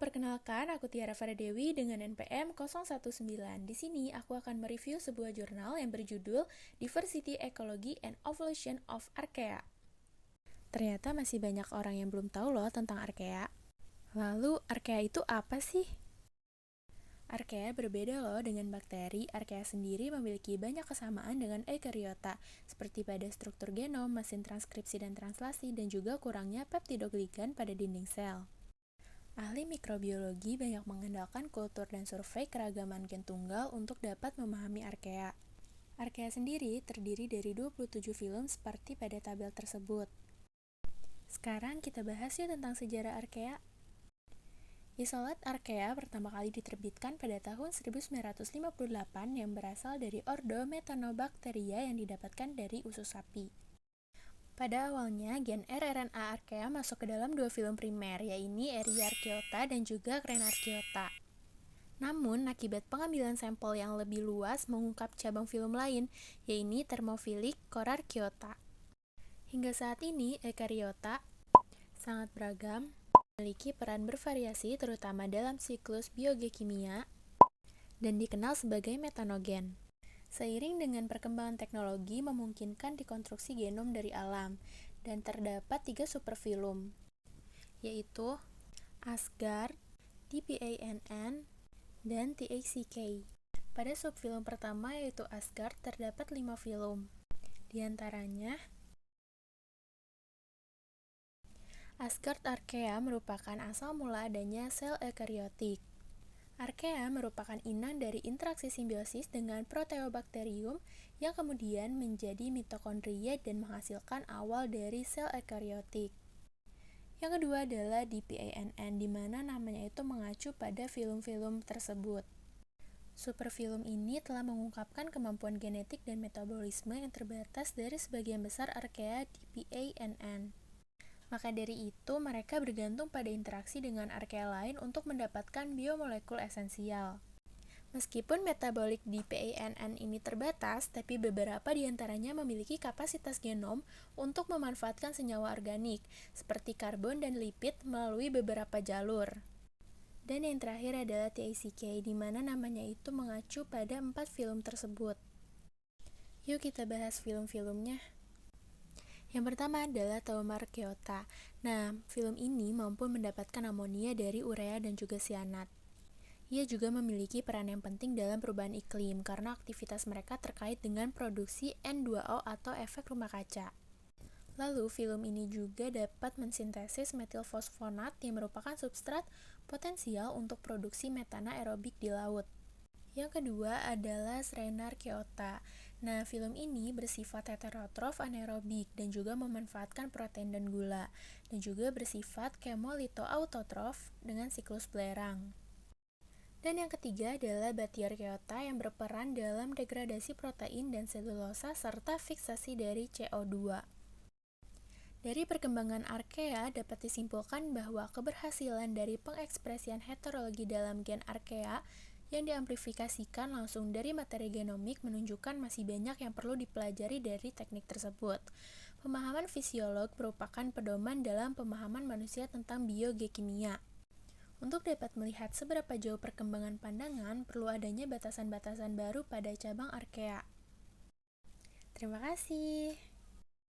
perkenalkan aku Tiara Faradewi dengan NPM 019. Di sini aku akan mereview sebuah jurnal yang berjudul Diversity, Ecology, and Evolution of Archaea. Ternyata masih banyak orang yang belum tahu loh tentang Archaea. Lalu, Archaea itu apa sih? Archaea berbeda loh dengan bakteri. Archaea sendiri memiliki banyak kesamaan dengan Eukaryota, seperti pada struktur genom, mesin transkripsi dan translasi, dan juga kurangnya peptidoglikan pada dinding sel. Ahli mikrobiologi banyak mengandalkan kultur dan survei keragaman gen tunggal untuk dapat memahami Archaea. Archaea sendiri terdiri dari 27 filum seperti pada tabel tersebut. Sekarang kita bahas yuk tentang sejarah Archaea. Isolat Archaea pertama kali diterbitkan pada tahun 1958 yang berasal dari ordo Methanobacteria yang didapatkan dari usus sapi. Pada awalnya, gen rRNA Archaea masuk ke dalam dua filum primer, yaitu Eryarchaeota dan juga Crenarchaeota. Namun, akibat pengambilan sampel yang lebih luas mengungkap cabang filum lain, yaitu Thermophilic Chorarchaeota. Hingga saat ini, Eukaryota sangat beragam, memiliki peran bervariasi terutama dalam siklus biogekimia, dan dikenal sebagai metanogen. Seiring dengan perkembangan teknologi memungkinkan dikonstruksi genom dari alam, dan terdapat 3 superfilum, yaitu Asgard, DPANN, dan TACK. Pada subfilum pertama yaitu Asgard terdapat 5 filum. Di antaranya, Asgard Archaea merupakan asal mula adanya sel eukariotik. Archaea merupakan inang dari interaksi simbiosis dengan Proteobacterium yang kemudian menjadi mitokondria dan menghasilkan awal dari sel eukariotik. Yang kedua adalah DPANN, di mana namanya itu mengacu pada filum-filum tersebut. Superfilum ini telah mengungkapkan kemampuan genetik dan metabolisme yang terbatas dari sebagian besar Archaea DPANN. Maka dari itu, mereka bergantung pada interaksi dengan Archaea lain untuk mendapatkan biomolekul esensial. Meskipun metabolik di PANN ini terbatas, tapi beberapa di antaranya memiliki kapasitas genom untuk memanfaatkan senyawa organik, seperti karbon dan lipid melalui beberapa jalur. Dan yang terakhir adalah TACK, di mana namanya itu mengacu pada 4 film tersebut. Yuk kita bahas film-filmnya. Yang pertama adalah Thaumarchaeota. Nah, film ini mampu mendapatkan amonia dari urea dan juga sianat. Ia juga memiliki peran yang penting dalam perubahan iklim karena aktivitas mereka terkait dengan produksi N2O atau efek rumah kaca. Lalu, film ini juga dapat mensintesis metilfosfonat yang merupakan substrat potensial untuk produksi metana aerobik di laut. Yang kedua adalah Crenarchaeota. Nah, film ini bersifat heterotrof anaerobik dan juga memanfaatkan protein dan gula, dan juga bersifat chemolito-autotrof dengan siklus belerang. Dan yang ketiga adalah Batyarchaeota yang berperan dalam degradasi protein dan selulosa serta fiksasi dari CO2. Dari perkembangan Archaea dapat disimpulkan bahwa keberhasilan dari pengekspresian heterologi dalam gen Archaea yang diamplifikasikan langsung dari materi genomik menunjukkan masih banyak yang perlu dipelajari dari teknik tersebut. Pemahaman fisiolog merupakan pedoman dalam pemahaman manusia tentang biogekimia. Untuk dapat melihat seberapa jauh perkembangan pandangan, perlu adanya batasan-batasan baru pada cabang Archaea. Terima kasih.